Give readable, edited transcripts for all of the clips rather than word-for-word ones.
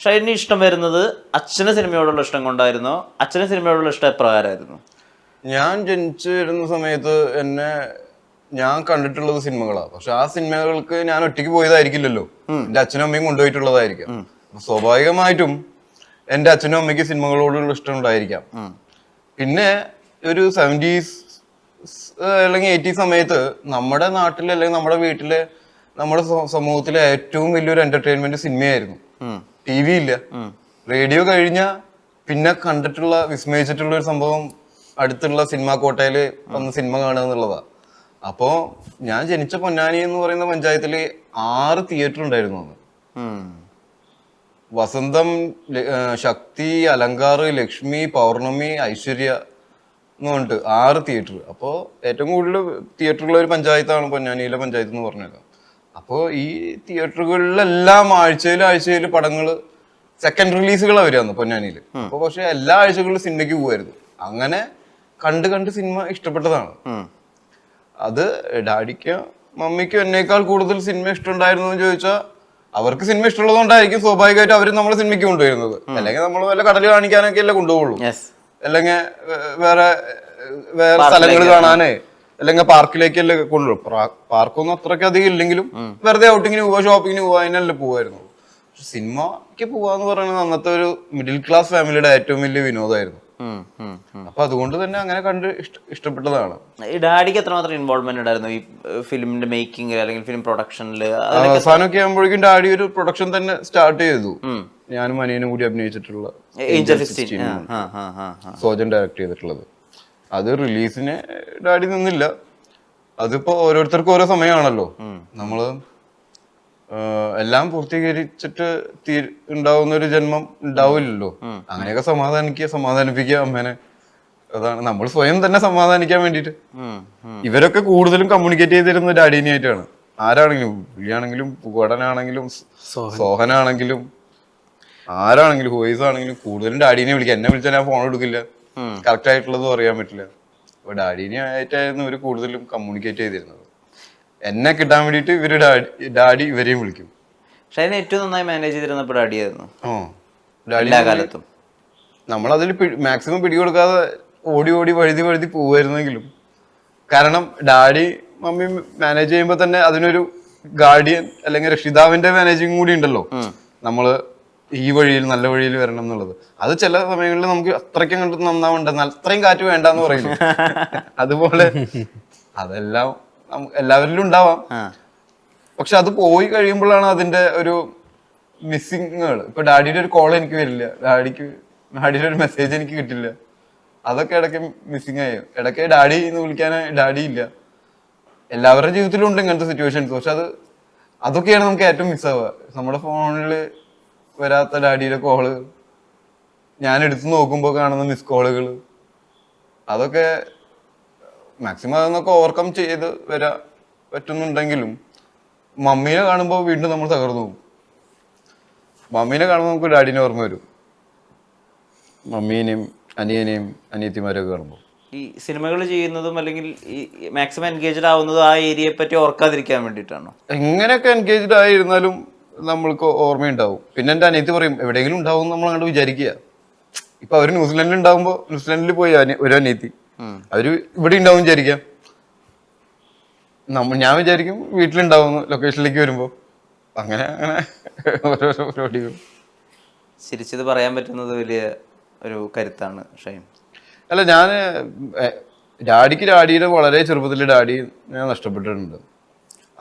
ഷൈനി ഇഷ്ടം വരുന്നത് അച്ഛന് സിനിമയോടുള്ള ഇഷ്ടം കൊണ്ടായിരുന്നോ? അച്ഛന് സിനിമയോടുള്ള ഇഷ്ടം എപ്രകാരമായിരുന്നു? ഞാൻ ജനിച്ചു വരുന്ന സമയത്ത് ഞാൻ കണ്ടിട്ടുള്ളത് സിനിമകളാണ്. പക്ഷെ ആ സിനിമകൾക്ക് ഞാൻ ഒറ്റയ്ക്ക് പോയതായിരിക്കില്ലല്ലോ, എന്റെ അച്ഛനും അമ്മയും കൊണ്ടുപോയിട്ടുള്ളതായിരിക്കും. സ്വാഭാവികമായിട്ടും എന്റെ അച്ഛനും അമ്മയ്ക്ക് സിനിമകളോടുള്ള ഇഷ്ടം ഉണ്ടായിരിക്കാം. പിന്നെ ഒരു 70s അല്ലെങ്കിൽ 80s സമയത്ത് നമ്മുടെ നാട്ടിൽ അല്ലെങ്കിൽ നമ്മുടെ വീട്ടിലെ നമ്മുടെ സമൂഹത്തിലെ ഏറ്റവും വലിയൊരു എന്റർടൈൻമെന്റ് സിനിമയായിരുന്നു. ടി വി ഇല്ല, റേഡിയോ കഴിഞ്ഞ പിന്നെ കണ്ടിട്ടുള്ള വിസ്മയിച്ചിട്ടുള്ള ഒരു സംഭവം അടുത്തുള്ള സിനിമാ കോട്ടയില് വന്ന് സിനിമ കാണുക എന്നുള്ളതാ. അപ്പോ ഞാൻ ജനിച്ച പൊന്നാനി എന്ന് പറയുന്ന പഞ്ചായത്തില് 6 തിയേറ്റർ ഉണ്ടായിരുന്നു അന്ന്. വസന്തം, ശക്തി, അലങ്കാർ, ലക്ഷ്മി, പൗർണമി, ഐശ്വര്യ എന്ന് പറഞ്ഞിട്ട് 6 തിയേറ്റർ. അപ്പോൾ ഏറ്റവും കൂടുതൽ തിയേറ്ററുള്ള ഒരു പഞ്ചായത്താണ് പൊന്നാനിയിലെ പഞ്ചായത്ത് എന്ന് പറഞ്ഞത്. അപ്പോൾ ഈ തിയേറ്ററുകളിലെല്ലാം ആഴ്ചയിൽ പടങ്ങൾ സെക്കൻഡ് റിലീസുകളാണ് വരികയാണ് പൊന്നാനിയിൽ. അപ്പോൾ പക്ഷെ എല്ലാ ആഴ്ചകളിലും സിനിമയ്ക്ക് പോകുമായിരുന്നു. അങ്ങനെ കണ്ട് സിനിമ ഇഷ്ടപ്പെട്ടതാണ്. അത് ഡാഡിക്കോ മമ്മിക്കോ എന്നേക്കാൾ കൂടുതൽ സിനിമ ഇഷ്ടമുണ്ടായിരുന്നു എന്ന് ചോദിച്ചാൽ അവർക്ക് സിനിമ ഇഷ്ടമുള്ളതുകൊണ്ടായിരിക്കും സ്വാഭാവികമായിട്ട് അവർ നമ്മളെ സിനിമയ്ക്ക് കൊണ്ടുവരുന്നത്. അല്ലെങ്കിൽ നമ്മൾ വല്ല കടൽ കാണിക്കാനൊക്കെ അല്ലേ കൊണ്ടുപോകുള്ളൂ, അല്ലെങ്കിൽ വേറെ സ്ഥലങ്ങൾ കാണാനേ അല്ലെങ്കിൽ പാർക്കിലേക്കല്ലേ കൊണ്ടുപോകും. പാർക്കൊന്നും അത്രയ്ക്ക് അധികം ഇല്ലെങ്കിലും വെറുതെ ഔട്ടിങ്ങിന് പോവാ, ഷോപ്പിങ്ങിന് പോവാ, അതിനല്ലേ പോവായിരുന്നു. സിനിമയ്ക്ക് പോവാന്ന് പറയുന്നത് അന്നത്തെ ഒരു മിഡിൽ ക്ലാസ് ഫാമിലിയുടെ ഏറ്റവും വലിയ വിനോദമായിരുന്നു. അപ്പൊ അതുകൊണ്ട് തന്നെ അങ്ങനെ കണ്ട് ഇഷ്ടപ്പെട്ടതാണ്. ഈ ഡാഡിക്ക് എത്രമാത്രം ഇൻവോൾവ്മെന്റ് ഉണ്ടായിരുന്നു ഈ ഫിലിമിന്റെ മേക്കിംഗ് അല്ലെങ്കിൽ ഫിലിം പ്രൊഡക്ഷനില്? അവസാനമൊക്കെ ആകുമ്പോഴേക്കും ഡാഡി ഒരു പ്രൊഡക്ഷൻ തന്നെ സ്റ്റാർട്ട് ചെയ്തു. ഞാനും അനിയനും കൂടി അഭിനയിച്ചിട്ടുള്ള സോജൻ ഡയറക്ട് ചെയ്തിട്ടുള്ളത്. അത് റിലീസിന് ഡാഡി നിന്നില്ല. അതിപ്പോ ഓരോരുത്തർക്കും ഓരോ സമയമാണല്ലോ. നമ്മള് എല്ലാം പൂർത്തീകരിച്ചിട്ട് ഉണ്ടാവുന്ന ഒരു ജന്മം ഉണ്ടാവില്ലല്ലോ. അങ്ങനെയൊക്കെ സമാധാനിപ്പിക്കുക അമ്മേനെ. അതാണ് നമ്മൾ സ്വയം തന്നെ സമാധാനിക്കാൻ വേണ്ടിട്ട്. ഇവരൊക്കെ കൂടുതലും കമ്മ്യൂണിക്കേറ്റ് ചെയ്തിരുന്ന ഡാഡിനായിട്ടാണ്. ആരാണെങ്കിലും, പുള്ളിയാണെങ്കിലും, പുകടനാണെങ്കിലും, സോഹനാണെങ്കിലും, ആരാണെങ്കിലും, ഹോയിസ് ആണെങ്കിലും കൂടുതലും ഡാഡിനെ വിളിക്കുക. എന്നെ വിളിച്ചാൽ ഞാൻ ഫോൺ എടുക്കില്ല, കറക്റ്റ് ആയിട്ടുള്ളതും അറിയാൻ പറ്റില്ല. അപ്പൊ ഡാഡിനെ ആയിട്ടായിരുന്നു ഇവര് കൂടുതലും കമ്മ്യൂണിക്കേറ്റ് ചെയ്തിരുന്നത്. എന്നെ കിട്ടാൻ വേണ്ടിട്ട് ഡാഡി ഇവരെയും വിളിക്കും. പക്ഷെ അതിനെ ഏറ്റവും നന്നായി മാനേജ് ചെയ്തിരുന്നപ്പോ ഡാഡി ആയിരുന്നു. എല്ലാ കാലത്തും നമ്മളതിൽ മാക്സിമം പിടികൊടുക്കാതെ ഓടി വഴുതി പോവായിരുന്നെങ്കിലും, കാരണം ഡാഡി മമ്മി മാനേജ് ചെയ്യുമ്പോ തന്നെ അതിനൊരു ഗാർഡിയൻ അല്ലെങ്കിൽ രക്ഷിതാവിന്റെ മാനേജിങ് കൂടി ഉണ്ടല്ലോ. നമ്മള് ഈ വഴിയിൽ നല്ല വഴിയിൽ വരണം എന്നുള്ളത്. അത് ചില സമയങ്ങളിൽ നമുക്ക് അത്രയ്ക്കും കണ്ട് നന്നാവുണ്ടെന്ന്, അത്രയും കാറ്റ് വേണ്ടെന്ന് പറയില്ല. അതുപോലെ അതെല്ലാം എല്ലാവരിലും ഉണ്ടാവാം. പക്ഷെ അത് പോയി കഴിയുമ്പോഴാണ് അതിന്റെ ഒരു മിസ്സിങ്ങുകൾ. ഇപ്പൊ ഡാഡിയുടെ ഒരു കോൾ എനിക്ക് വരില്ല, ഡാഡിയുടെ ഒരു മെസ്സേജ് എനിക്ക് കിട്ടില്ല. അതൊക്കെ ഇടയ്ക്ക് മിസ്സിങ് ആയി. ഇടയ്ക്ക് ഡാഡി എന്ന് വിളിക്കാൻ ഡാഡി ഇല്ല. എല്ലാവരുടെ ജീവിതത്തിലും ഉണ്ട് ഇങ്ങനത്തെ സിറ്റുവേഷൻസ്. പക്ഷെ അതൊക്കെയാണ് നമുക്ക് ഏറ്റവും മിസ്സാവുക. നമ്മുടെ ഫോണിൽ വരാത്ത ഡാഡിയുടെ കോള്, ഞാൻ എടുത്തു നോക്കുമ്പോൾ കാണുന്ന മിസ് കോളുകൾ, അതൊക്കെ മാക്സിമം അതൊക്കെ ഓവർകം ചെയ്ത് വരാൻ പറ്റുന്നുണ്ടെങ്കിലും മമ്മീനെ കാണുമ്പോൾ വീണ്ടും നമ്മൾ തകർന്നു പോകും. മമ്മീനെ കാണുമ്പോൾ നമുക്ക് ഡാഡിനെ ഓർമ്മ വരും. മമ്മീനെയും അനിയനെയും അനിയത്തിമാരെയൊക്കെ കാണുമ്പോൾ. ഈ സിനിമകൾ ചെയ്യുന്നതും അല്ലെങ്കിൽ ഈ മാക്സിമം എൻഗേജ്ഡ് ആവുന്നതും ആ ഏരിയയെ പറ്റി ഓർക്കാതിരിക്കാൻ വേണ്ടിയിട്ടാണോ? എങ്ങനെയൊക്കെ എൻഗേജ്ഡ് ആയിരുന്നാലും നമ്മൾക്ക് ഓർമ്മയുണ്ടാവും. പിന്നെ എൻ്റെ അനിയത്തി പറയും എവിടെയെങ്കിലും ഉണ്ടാവും നമ്മൾ അങ്ങോട്ട് വിചാരിക്കുക. ഇപ്പൊ അവര് ന്യൂസിലാൻഡിൽ ഉണ്ടാവുമ്പോൾ ന്യൂസിലാൻഡിൽ പോയി ഒരു അനിയത്തി, അവര് ഇവിടെ ഉണ്ടാവും വിചാരിക്കാം. ഞാൻ വിചാരിക്കും വീട്ടിലുണ്ടാവുന്നു ലൊക്കേഷനിലേക്ക് വരുമ്പോ. അങ്ങനെ ഓരോരോ പരിപാടികൾ. ചിരിച്ചത് പറയാൻ പറ്റുന്നത് വലിയ ഒരു കരുത്താണ് ഷൈൻ. അല്ല, ഡാഡിയുടെ വളരെ ചെറുപ്പത്തിൽ ഡാഡി ഞാൻ നഷ്ടപ്പെട്ടിട്ടുണ്ട്.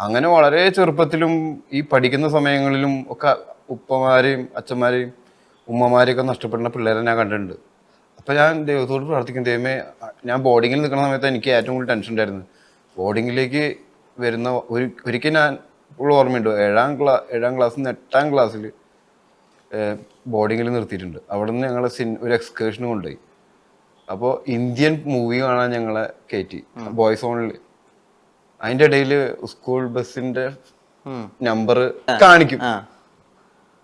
അങ്ങനെ വളരെ ചെറുപ്പത്തിലും ഈ പഠിക്കുന്ന സമയങ്ങളിലും ഒക്കെ ഉപ്പമാരെയും അച്ഛന്മാരെയും ഉമ്മമാരെയൊക്കെ നഷ്ടപ്പെടുന്ന പിള്ളേരെ ഞാൻ കണ്ടിട്ടുണ്ട്. അപ്പൊ ഞാൻ ദൈവത്തോട് പ്രാർത്ഥിക്കും, ദൈവമേ, ഞാൻ ബോർഡിങ്ങിൽ നിൽക്കുന്ന സമയത്ത് എനിക്ക് ഏറ്റവും കൂടുതൽ ടെൻഷൻ ഉണ്ടായിരുന്നു. ബോർഡിങ്ങിലേക്ക് വരുന്ന ഒരിക്കൽ ഞാൻ ഇപ്പോൾ ഓർമ്മയുണ്ട്, 7ാം ക്ലാസ്സിൽ നിന്ന് 8ാം ക്ലാസ്സിൽ ബോർഡിങ്ങിൽ നിർത്തിയിട്ടുണ്ട്. അവിടെ നിന്ന് ഞങ്ങളെ ഒരു എക്സ്കേർഷന് കൊണ്ടുപോയി. അപ്പോൾ ഇന്ത്യൻ മൂവി കാണാൻ ഞങ്ങളെ കയറ്റി, ബോയ്സ് ഓണിൽ. അതിൻ്റെ ഇടയിൽ സ്കൂൾ ബസ്സിന്റെ നമ്പർ കാണിക്കും.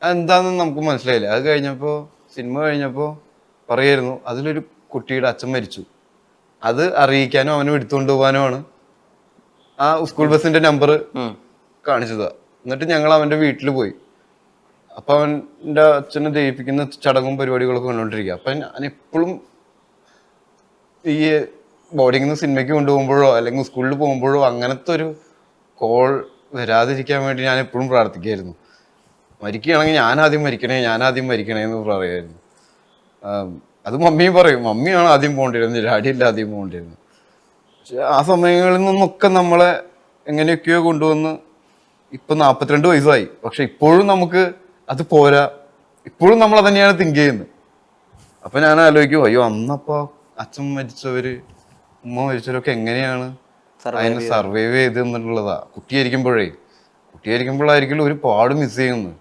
എന്താണെന്ന് നമുക്ക് മനസ്സിലായില്ല. അത് കഴിഞ്ഞപ്പോൾ സിനിമ കഴിഞ്ഞപ്പോൾ പറയായിരുന്നു അതിലൊരു കുട്ടിയുടെ അച്ഛൻ മരിച്ചു, അത് അറിയിക്കാനോ അവനും എടുത്തുകൊണ്ട് പോകാനുമാണ് ആ സ്കൂൾ ബസ്സിന്റെ നമ്പർ കാണിച്ചതാ. എന്നിട്ട് ഞങ്ങൾ അവന്റെ വീട്ടിൽ പോയി. അപ്പൊ അവൻ്റെ അച്ഛനെ ദയിപ്പിക്കുന്ന ചടങ്ങും പരിപാടികളൊക്കെ കണ്ടോണ്ടിരിക്കുക. അപ്പൊ ഞാൻ എപ്പോഴും ഈ ബോർഡിങ്ങിൽ നിന്ന് സിനിമയ്ക്ക് കൊണ്ടുപോകുമ്പോഴോ അല്ലെങ്കിൽ സ്കൂളിൽ പോകുമ്പോഴോ അങ്ങനത്തെ ഒരു കോൾ വരാതിരിക്കാൻ വേണ്ടി ഞാൻ എപ്പോഴും പ്രാർത്ഥിക്കായിരുന്നു. മരിക്കുകയാണെങ്കിൽ ഞാനാദ്യം മരിക്കണേ എന്ന് പറയുമായിരുന്നു. അത് മമ്മിയും പറയും, മമ്മിയാണ് ആദ്യം പോകേണ്ടിരുന്നത്, ഡാഡിയല്ല ആദ്യം പോകേണ്ടിരുന്നത്. പക്ഷെ ആ സമയങ്ങളിൽ നിന്നൊക്കെ നമ്മളെ എങ്ങനെയൊക്കെയോ കൊണ്ടുവന്ന് ഇപ്പൊ 42 വയസ്സായി. പക്ഷെ ഇപ്പോഴും നമുക്ക് അത് പോരാ, ഇപ്പോഴും നമ്മൾ തന്നെയാണ് തിങ്ക് ചെയ്യുന്നത്. അപ്പൊ ഞാൻ ആലോചിക്കും, അയ്യോ അന്നപ്പോ അച്ഛൻ മരിച്ചവര് ഉമ്മ മരിച്ചവരൊക്കെ എങ്ങനെയാണ് അതിനെ സർവൈവ് ചെയ്ത് എന്നുള്ളതാ. കുട്ടിയായിരിക്കുമ്പോഴായിരിക്കും ഒരുപാട് മിസ് ചെയ്യുന്നത്.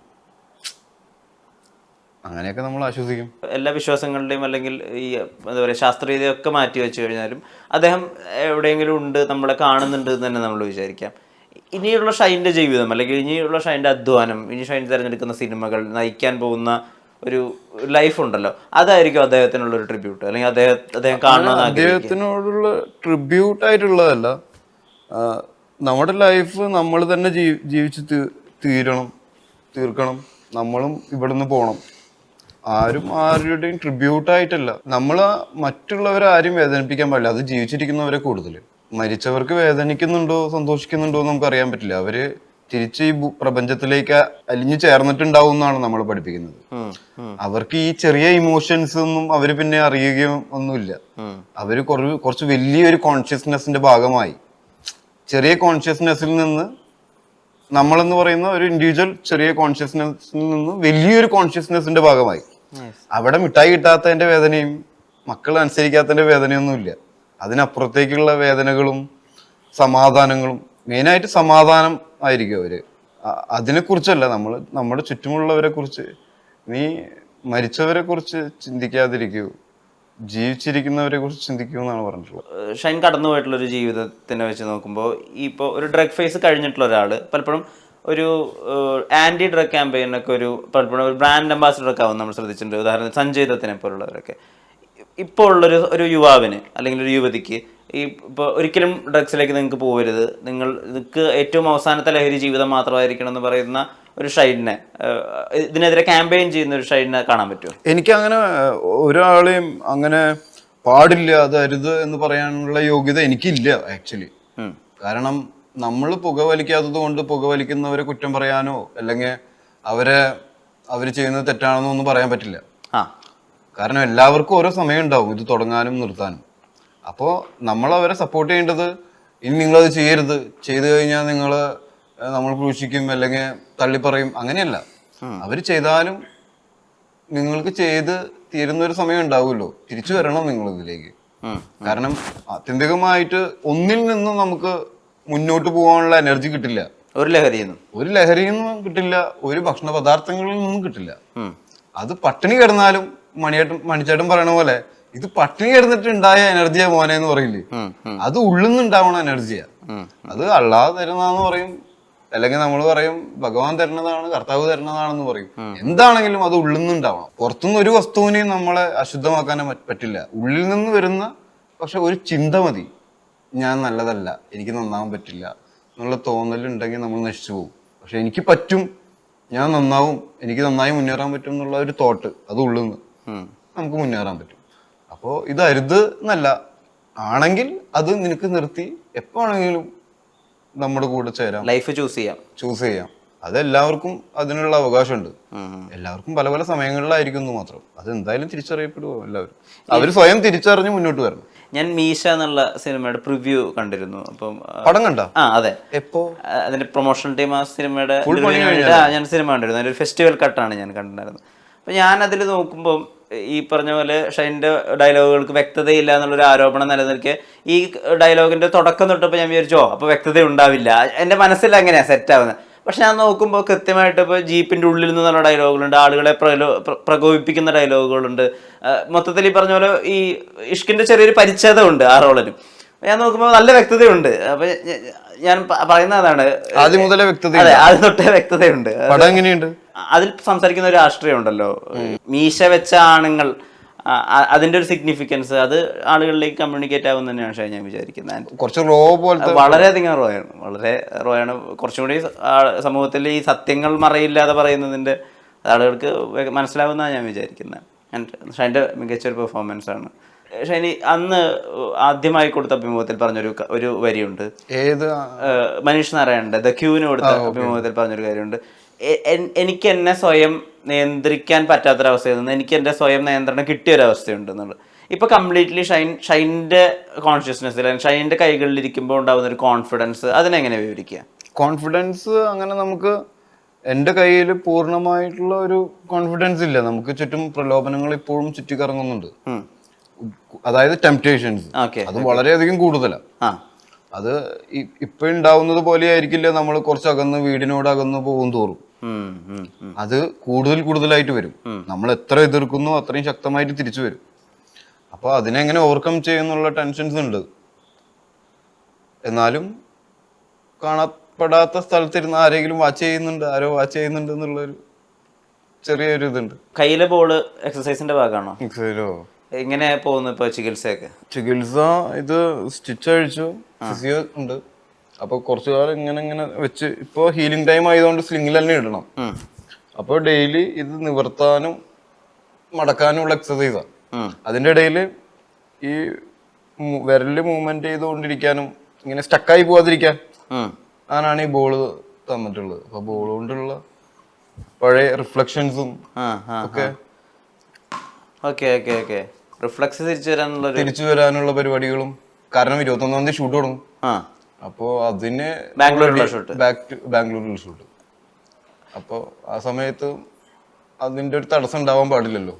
അങ്ങനെയൊക്കെ നമ്മൾ ആശ്വസിക്കും. എല്ലാ വിശ്വാസങ്ങളുടെയും അല്ലെങ്കിൽ ഈ എന്താ പറയുക ശാസ്ത്രീയതയൊക്കെ മാറ്റി വെച്ച് കഴിഞ്ഞാലും അദ്ദേഹം എവിടെയെങ്കിലും ഉണ്ട്, നമ്മളെ കാണുന്നുണ്ട് എന്ന് തന്നെ നമ്മൾ വിചാരിക്കാം. ഇനിയുള്ള ഷൈൻ്റെ ജീവിതം അല്ലെങ്കിൽ ഇനിയുള്ള ഷൈൻ്റെ അധ്വാനം, ഇനി ഷൈൻ തിരഞ്ഞെടുക്കുന്ന സിനിമകൾ, നയിക്കാൻ പോകുന്ന ഒരു ലൈഫ് ഉണ്ടല്ലോ, അതായിരിക്കും അദ്ദേഹത്തിനുള്ള ഒരു ട്രിബ്യൂട്ട് അല്ലെങ്കിൽ അദ്ദേഹം കാണുന്ന അദ്ദേഹത്തിനോടുള്ള ട്രിബ്യൂട്ട് ആയിട്ടുള്ളതല്ല. നമ്മുടെ ലൈഫ് നമ്മൾ തന്നെ ജീവിച്ച് തീർക്കണം. നമ്മളും ഇവിടുന്ന് പോകണം. ആരുടെയും ട്രിബ്യൂട്ടായിട്ടല്ല. നമ്മൾ മറ്റുള്ളവരെ ആരും വേദനിപ്പിക്കാൻ പാടില്ല. അത് ജീവിച്ചിരിക്കുന്നവരെ കൂടുതൽ. മരിച്ചവർക്ക് വേദനിക്കുന്നുണ്ടോ സന്തോഷിക്കുന്നുണ്ടോ എന്ന് നമുക്ക് അറിയാൻ പറ്റില്ല. അവര് തിരിച്ച് ഈ പ്രപഞ്ചത്തിലേക്ക് അലിഞ്ഞു ചേർന്നിട്ടുണ്ടാവും എന്നാണ് നമ്മൾ പഠിപ്പിക്കുന്നത്. അവർക്ക് ഈ ചെറിയ ഇമോഷൻസ് ഒന്നും അവര് പിന്നെ അറിയുകയോ ഒന്നുമില്ല. അവര് കുറച്ച് വലിയൊരു കോൺഷ്യസ്നെസിന്റെ ഭാഗമായി. ചെറിയ കോൺഷ്യസ്നെസ്സിൽ നിന്ന് നമ്മളെന്ന് പറയുന്ന ഒരു ഇൻഡിവിജ്വൽ ചെറിയ കോൺഷ്യസ്നെസ്സിൽ നിന്ന് വലിയൊരു കോൺഷ്യസ്നെസിന്റെ ഭാഗമായി. അവിടെ മിഠായി കിട്ടാത്തതിന്റെ വേദനയും മക്കൾ അനുസരിക്കാത്തതിന്റെ വേദനയൊന്നും ഇല്ല. അതിനപ്പുറത്തേക്കുള്ള വേദനകളും സമാധാനങ്ങളും, മെയിനായിട്ട് സമാധാനം ആയിരിക്കും അവര്. അതിനെക്കുറിച്ചല്ല, നമ്മുടെ ചുറ്റുമുള്ളവരെ കുറിച്ച്. നീ മരിച്ചവരെ കുറിച്ച് ചിന്തിക്കാതിരിക്കൂ, ജീവിച്ചിരിക്കുന്നവരെ കുറിച്ച് ചിന്തിക്കൂ എന്നാണ് പറഞ്ഞിട്ടുള്ളത്. ഷൈൻ കടന്നു പോയിട്ടുള്ള ഒരു ജീവിതത്തിനെ വെച്ച് നോക്കുമ്പോൾ ഇപ്പോൾ ഒരു ഡ്രഗ് ഫേസ് കഴിഞ്ഞിട്ടുള്ള ഒരാൾ പലപ്പോഴും ഒരു ആന്റി ഡ്രഗ് ക്യാമ്പയിനൊക്കെ പലപ്പോഴും ഒരു ബ്രാൻഡ് അംബാസിഡറൊക്കെ ആവും നമ്മൾ ശ്രദ്ധിച്ചിട്ടുണ്ട്. ഉദാഹരണത്തിന് സഞ്ജയ് ദത്തിനെ പോലുള്ളവരൊക്കെ. ഇപ്പോൾ ഉള്ളൊരു യുവാവിന് അല്ലെങ്കിൽ ഒരു യുവതിക്ക് ഇപ്പോൾ ഒരിക്കലും ഡ്രഗ്സിലേക്ക് നിങ്ങൾക്ക് പോകരുത്, നിങ്ങൾക്ക് ഏറ്റവും അവസാനത്തെ ലഹരി ജീവിതം മാത്രമായിരിക്കണം എന്ന് പറയുന്ന ഒരു ഷൈനെ, ഇതിനെതിരെ ക്യാമ്പയിൻ ചെയ്യുന്ന ഒരു ഷൈനെ കാണാൻ പറ്റുമോ? എനിക്ക് അങ്ങനെ ഒരാളെയും അങ്ങനെ പാടില്ല, അത് അരുത് എന്ന് പറയാനുള്ള യോഗ്യത എനിക്കില്ല ആക്ച്വലി. കാരണം നമ്മൾ പുകവലിക്കാത്തത് കൊണ്ട് പുകവലിക്കുന്നവരെ കുറ്റം പറയാനോ അല്ലെങ്കിൽ അവര് ചെയ്യുന്നത് തെറ്റാണെന്നോ ഒന്നും പറയാൻ പറ്റില്ല. കാരണം എല്ലാവർക്കും ഓരോ സമയം ഉണ്ടാവും ഇത് തുടങ്ങാനും നിർത്താനും. അപ്പോൾ നമ്മൾ അവരെ സപ്പോർട്ട് ചെയ്യേണ്ടത്, ഇനി നിങ്ങളത് ചെയ്യരുത്, ചെയ്തു കഴിഞ്ഞാൽ നമ്മൾ ക്രൂശിക്കും അല്ലെങ്കിൽ തള്ളിപ്പറയും, അങ്ങനെയല്ല. അവര് ചെയ്താലും നിങ്ങൾക്ക് ചെയ്ത് തീരുന്ന ഒരു സമയം ഉണ്ടാവുമല്ലോ, തിരിച്ചു വരണം നിങ്ങൾ ഇതിലേക്ക്. കാരണം ആത്യന്തികമായിട്ട് ഒന്നിൽ നിന്നും നമുക്ക് മുന്നോട്ട് പോകാനുള്ള എനർജി കിട്ടില്ല. ഒരു ലഹരിയിൽ നിന്നും കിട്ടില്ല, ഒരു ഭക്ഷണ പദാർത്ഥങ്ങളിൽ നിന്നും കിട്ടില്ല. അത് പട്ടിണി കിടന്നാലും മണിച്ചേട്ടൻ പറയണ പോലെ ഇത് പട്ടിണി കിടന്നിട്ട് ഉണ്ടായ എനർജിയാ മോനെ എന്ന് പറയില്ലേ, അത് ഉള്ളിൽ നിന്നുണ്ടാവണ എനർജിയാ. അത് അള്ളാഹ് തരുന്നതാന്ന് പറയും, അല്ലെങ്കിൽ നമ്മൾ പറയും ഭഗവാൻ തരുന്നതാണ്, കർത്താവ് തരുന്നതാണെന്ന് പറയും. എന്താണെങ്കിലും അത് ഉള്ളിൽ നിന്നുണ്ടാവണം. പുറത്തുനിന്ന് ഒരു വസ്തുവിനെയും നമ്മളെ അശുദ്ധമാക്കാനേ പറ്റില്ല. ഉള്ളിൽ നിന്ന് വരുന്ന പക്ഷെ ഒരു ചിന്ത മതി, ഞാൻ നല്ലതല്ല, എനിക്ക് നന്നാവാൻ പറ്റില്ല എന്നുള്ള തോന്നലുണ്ടെങ്കിൽ നമ്മൾ നശിച്ചു പോകും. പക്ഷെ എനിക്ക് പറ്റും, ഞാൻ നന്നാവും, എനിക്ക് നന്നായി മുന്നേറാൻ പറ്റും എന്നുള്ള ഒരു തോട്ട്, അത് ഉള്ളിൽ നിന്ന് നമുക്ക് മുന്നേറാൻ പറ്റും. അപ്പോൾ ഇത് അരുത് എന്നല്ല, ആണെങ്കിൽ അത് നിനക്ക് നിർത്തി എപ്പോഴാണെങ്കിലും നമ്മുടെ കൂടെ ചേരാം, ലൈഫ് ചൂസ് ചെയ്യാം. അതെല്ലാവർക്കും അതിനുള്ള അവകാശമുണ്ട്. എല്ലാവർക്കും പല പല സമയങ്ങളിലായിരിക്കും മാത്രം. അത് എന്തായാലും തിരിച്ചറിയപ്പെടുമോ എല്ലാവരും. അവര് സ്വയം തിരിച്ചറിഞ്ഞ് മുന്നോട്ട് വരണം. ഞാൻ മീശ എന്നുള്ള സിനിമയുടെ പ്രിവ്യൂ കണ്ടിരുന്നു. അപ്പം പടം കണ്ടോ? അതെ. എപ്പോ? അതിന്റെ പ്രൊമോഷൻ ടീം ആ സിനിമയുടെ ഞാൻ സിനിമ കണ്ടിരുന്നു. അതിന്റെ ഒരു ഫെസ്റ്റിവൽ കട്ടാണ് ഞാൻ കണ്ടിട്ടുണ്ടായിരുന്നത്. അപ്പൊ ഞാൻ അതിൽ നോക്കുമ്പോൾ ഈ പറഞ്ഞ പോലെ ഷൈൻ്റെ ഡയലോഗുകൾക്ക് വ്യക്തതയില്ല എന്നുള്ളൊരു ആരോപണം നിലനിൽക്കെ ഈ ഡയലോഗിന്റെ തുടക്കം തൊട്ടപ്പോൾ ഞാൻ വിചാരിച്ചോ അപ്പോൾ വ്യക്തത ഉണ്ടാവില്ല, എൻ്റെ മനസ്സിൽ അങ്ങനെയാണ് സെറ്റ് ആവുന്നത്. പക്ഷെ ഞാൻ നോക്കുമ്പോൾ കൃത്യമായിട്ട് ഇപ്പോൾ ജീപ്പിന്റെ ഉള്ളിൽ നിന്നുള്ള ഡയലോഗുകളുണ്ട്, ആളുകളെ പ്രകോപിപ്പിക്കുന്ന ഡയലോഗുകളുണ്ട്. മൊത്തത്തിൽ ഈ പറഞ്ഞ പോലെ ഈ ഇഷ്കിന്റെ ചെറിയൊരു പരിച്ഛേദമുണ്ട് ആ റോളിനും. ഞാൻ നോക്കുമ്പോൾ നല്ല വ്യക്തതയുണ്ട്. അപ്പൊ ഞാൻ പറയുന്ന അതാണ്, ആദ്യം മുതലേ വ്യക്തത, ആദ്യം തൊട്ടേ വ്യക്തതയുണ്ട്. അതിൽ സംസാരിക്കുന്ന ഒരു രാഷ്ട്രീയം ഉണ്ടല്ലോ, മീശ വെച്ച ആണുങ്ങൾ, അതിന്റെ ഒരു സിഗ്നിഫിക്കൻസ് അത് ആളുകളിലേക്ക് കമ്മ്യൂണിക്കേറ്റ് ആവും തന്നെയാണ് ഞാൻ വിചാരിക്കുന്നത്. കുറച്ച് റോ പോലത്തെ, വളരെയധികം റോയാണ്, വളരെ റോയാണ്. കുറച്ചും കൂടി സമൂഹത്തിൽ ഈ സത്യങ്ങൾ മറയില്ലാതെ പറയുന്നതിന്റെ അത് ആളുകൾക്ക് മനസ്സിലാവുന്നതാണ് ഞാൻ വിചാരിക്കുന്നത്. ഷൈൻ്റെ മികച്ചൊരു പെർഫോമൻസ് ആണ്. ഷൈനി അന്ന് ആദ്യമായി കൊടുത്ത അഭിമുഖത്തിൽ പറഞ്ഞൊരു വരിയുണ്ട്, ഏത് മനീഷ് നാരായണന്റെ ദ ക്യൂവിന് കൊടുത്ത അഭിമുഖത്തിൽ പറഞ്ഞൊരു കാര്യമുണ്ട്, എനിക്ക് എന്നെ സ്വയം നിയന്ത്രിക്കാൻ പറ്റാത്തൊരവസ്ഥയിൽ നിന്ന് എനിക്ക് എൻ്റെ സ്വയം നിയന്ത്രണം കിട്ടിയൊരവസ്ഥയുണ്ട് എന്നുള്ളത്. ഇപ്പൊ കംപ്ലീറ്റ്ലി ഷൈൻ്റെ കോൺഷ്യസ്നെസ്സിൽ ഷൈൻ്റെ കൈകളിലിരിക്കുമ്പോൾ ഉണ്ടാകുന്ന ഒരു കോൺഫിഡൻസ്, അതിനെങ്ങനെ വിവരിക്കുക? കോൺഫിഡൻസ് അങ്ങനെ നമുക്ക് എൻ്റെ കയ്യിൽ പൂർണ്ണമായിട്ടുള്ള ഒരു കോൺഫിഡൻസ് ഇല്ല. നമുക്ക് ചുറ്റും പ്രലോഭനങ്ങൾ ഇപ്പോഴും ചുറ്റിക്കറങ്ങുന്നുണ്ട്. അതായത് ടെംപ്റ്റേഷൻസ്, അത് വളരെയധികം കൂടുതലാണ്. അത് ഇപ്പൊ ഉണ്ടാവുന്നത് പോലെ ആയിരിക്കില്ല നമ്മൾ കുറച്ചകന്ന് വീടിനോട് അകന്ന് പോകും തോറും അത് കൂടുതലായിട്ട് വരും. നമ്മൾ എത്ര എതിർക്കുന്നു അത്രയും ശക്തമായിട്ട് തിരിച്ചു വരും. അപ്പൊ അതിനെങ്ങനെ ഓവർകം ചെയ്യുന്നുള്ള ടെൻഷൻസ് ഉണ്ട്. എന്നാലും കാണപ്പെടാത്ത സ്ഥലത്തിരുന്ന് ആരെങ്കിലും വാച്ച് ചെയ്യുന്നുണ്ട് എന്നുള്ളൊരു ചെറിയൊരു ഇതുണ്ട്. കയ്യിലെ ബോള് എക്സസൈസിന്റെ ഭാഗമാണോ? എക്സസൈസോ എങ്ങനെ പോകുന്നു ഇപ്പൊ ചികിത്സയൊക്കെ? ചികിത്സ ഇത് സ്റ്റിച്ച് അഴിച്ചു, ഫിസിയോ ഉണ്ട്. അപ്പൊ കുറച്ചു കാലം ഇങ്ങനെ വെച്ച് ഇപ്പൊ ഹീലിംഗ് ടൈം ആയതുകൊണ്ട് സ്ലിങ്ങിൽ തന്നെ ഇടണം. അപ്പൊ ഡെയിലി ഇത് നിവർത്താനും മടക്കാനും ഉള്ള എക്സസൈസാണ്. അതിന്റെ ഇടയിൽ ഈ വിരല് മൂവ്മെന്റ് ചെയ്തുകൊണ്ടിരിക്കാനും ഇങ്ങനെ സ്റ്റക്കായി പോവാതിരിക്കാൻ അങ്ങനാണ് ഈ ബോള് തന്നിട്ടുള്ളത്. അപ്പൊ ബോൾ കൊണ്ടുള്ള പഴയ റിഫ്ലക്ഷൻസും ഒക്കെ റിഫ്ലക്സ് തിരിച്ചു വരാനുള്ള പരിപാടികളും. കാരണം 21-ാം തീയതി ഷൂട്ട് തുടങ്ങും. അപ്പോ അതിന് ബാംഗ്ലൂരിലുള്ള ഷൂട്ട്. അപ്പോ ആ സമയത്ത് അതിന്റെ ഒരു തടസ്സം ഉണ്ടാവാൻ പാടില്ലല്ലോ.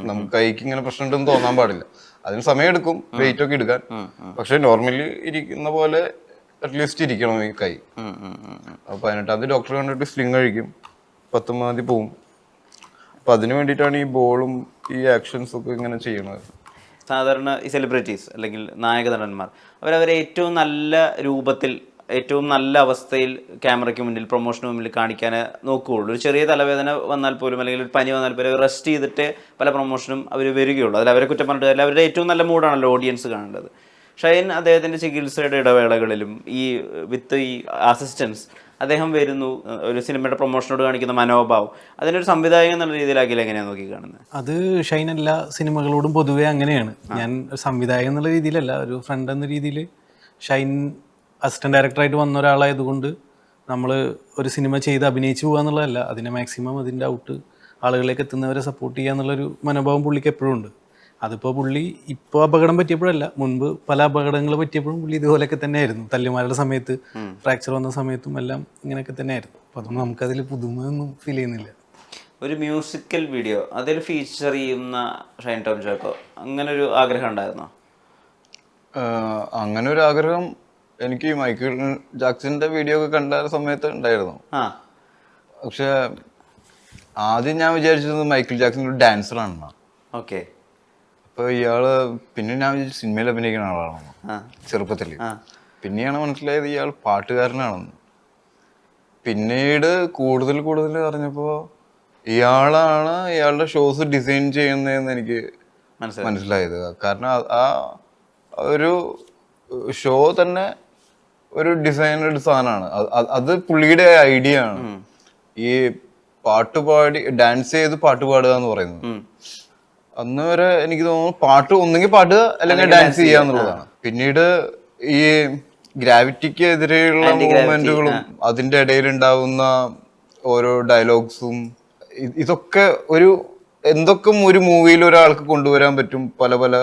നമുക്ക് കൈക്ക് ഇങ്ങനെ പ്രശ്നം ഉണ്ടെന്ന് തോന്നാൻ പാടില്ല. അതിന് സമയം എടുക്കും വെയിറ്റ് ഒക്കെ എടുക്കാൻ. പക്ഷെ നോർമലി ഇരിക്കുന്ന പോലെ അറ്റ്ലീസ്റ്റ് ഇരിക്കണം ഈ കൈ. അപ്പൊ 18-ാം തീയതി ഡോക്ടർ കണ്ടിട്ട് സ്ലിങ് കഴിക്കും, 19-ാം തീയതി പോവും. അപ്പൊ അതിനു വേണ്ടിയിട്ടാണ് ഈ ബോളും ഈ ആക്ഷൻസ് ഒക്കെ ഇങ്ങനെ ചെയ്യണത്. സാധാരണ ഈ സെലിബ്രിറ്റീസ് അല്ലെങ്കിൽ നായക നടന്മാർ അവരവരെ ഏറ്റവും നല്ല രൂപത്തിൽ ഏറ്റവും നല്ല അവസ്ഥയിൽ ക്യാമറയ്ക്ക് മുന്നിൽ പ്രൊമോഷന് മുന്നിൽ കാണിക്കാൻ നോക്കുകയുള്ളൂ. ഒരു ചെറിയ തലവേദന വന്നാൽ പോലും അല്ലെങ്കിൽ ഒരു പനി വന്നാൽ പോലും റെസ്റ്റ് ചെയ്തിട്ട് പല പ്രൊമോഷനും അവർ വരികയുള്ളൂ. അതിൽ അവരെ കുറ്റം പറഞ്ഞിട്ട് അവരുടെ ഏറ്റവും നല്ല മൂഡാണല്ലോ ഓഡിയൻസ് കാണേണ്ടത്. ഷൈൻ അദ്ദേഹത്തിൻ്റെ ചികിത്സയുടെ ഇടവേളകളിലും ഈ വിത്ത് ഈ അസിസ്റ്റൻസ് അദ്ദേഹം വരുന്നു, ഒരു സിനിമയുടെ പ്രൊമോഷനോട് കാണിക്കുന്ന മനോഭാവം, അതിനൊരു സംവിധായകൻ എന്നുള്ള രീതിയിലാക്കിയാൽ എങ്ങനെയാണ് നോക്കി കാണുന്നത്? അത് ഷൈൻ എല്ലാ സിനിമകളോടും പൊതുവേ അങ്ങനെയാണ്. ഞാൻ സംവിധായകൻ എന്നുള്ള രീതിയിലല്ല, ഒരു ഫ്രണ്ട് എന്ന രീതിയിൽ ഷൈൻ അസിസ്റ്റന്റ് ഡയറക്ടറായിട്ട് വന്ന ഒരാളായതുകൊണ്ട് നമ്മൾ ഒരു സിനിമ ചെയ്ത് അഭിനയിച്ചു പോകുക എന്നുള്ളതല്ല, അതിനെ മാക്സിമം അതിൻ്റെ ഔട്ട് ആളുകളിലേക്ക് എത്തുന്നവരെ സപ്പോർട്ട് ചെയ്യുക എന്നുള്ളൊരു മനോഭാവം പുള്ളിക്ക് എപ്പോഴും ഉണ്ട്. അതിപ്പോൾ പുള്ളി ഇപ്പോൾ അപകടം പറ്റിയപ്പോഴല്ല, മുൻപ് പല അപകടങ്ങൾ പറ്റിയപ്പോഴും പുള്ളി ഇതുപോലെയൊക്കെ തന്നെയായിരുന്നു. തല്ലുമാരുടെ സമയത്ത്, ഫ്രാക്ചർ വന്ന സമയത്തും എല്ലാം ഇങ്ങനെയൊക്കെ തന്നെയായിരുന്നു. അപ്പോൾ അതൊന്നും നമുക്കതിൽ പുതുമയൊന്നും ഫീൽ ചെയ്യുന്നില്ല. ഒരു മ്യൂസിക്കൽ വീഡിയോ അതിൽ ഫീച്ചർ ചെയ്യുന്ന ഷൈൻ ടോം ചാക്കോ അങ്ങനെ ഒരു ആഗ്രഹം ഉണ്ടായിരുന്നോ? അങ്ങനെ ഒരു ആഗ്രഹം എനിക്ക് മൈക്കിൾ ജാക്സന്റെ വീഡിയോ ഒക്കെ കണ്ട സമയത്ത് ഉണ്ടായിരുന്നു. പക്ഷെ ആദ്യം ഞാൻ വിചാരിച്ചത് മൈക്കിൾ ജാക്സൺ ഒരു ഡാൻസറാണെന്നാ. ഓക്കെ. അപ്പൊ ഇയാള് പിന്നെ ഞാൻ വിചാരിച്ചു സിനിമയിൽ അഭിനയിക്കുന്ന ആളാണെന്ന് ചെറുപ്പത്തില്. പിന്നെയാണ് മനസ്സിലായത് ഇയാൾ പാട്ടുകാരനാണെന്ന്. പിന്നീട് കൂടുതൽ അറിഞ്ഞപ്പോ ഇയാളാണ് ഇയാളുടെ ഷോസ് ഡിസൈൻ ചെയ്യുന്നതെന്ന് എനിക്ക് മനസ്സിലായത്. കാരണം ആ ഒരു ഷോ തന്നെ ഒരു ഡിസൈനഡ് സാധനമാണ്. അത് പുള്ളിയുടെ ഐഡിയ ആണ്. ഈ പാട്ടുപാടി ഡാൻസ് ചെയ്ത് പാട്ട് പാടുക എന്ന് പറയുന്നത്. അന്ന് വരെ എനിക്ക് തോന്നുന്നു പാട്ട് ഒന്നെങ്കിൽ പാടുക അല്ലെങ്കിൽ ഡാൻസ് ചെയ്യുക എന്നുള്ളതാണ്. പിന്നീട് ഈ ഗ്രാവിറ്റിക്ക് എതിരെയുള്ള മൂവ്മെന്റുകളും അതിന്റെ ഇടയിൽ ഉണ്ടാവുന്ന ഓരോ ഡയലോഗ്സും ഇതൊക്കെ എന്തൊക്കെ ഒരു മൂവിയിൽ ഒരാൾക്ക് കൊണ്ടുവരാൻ പറ്റും, പല പല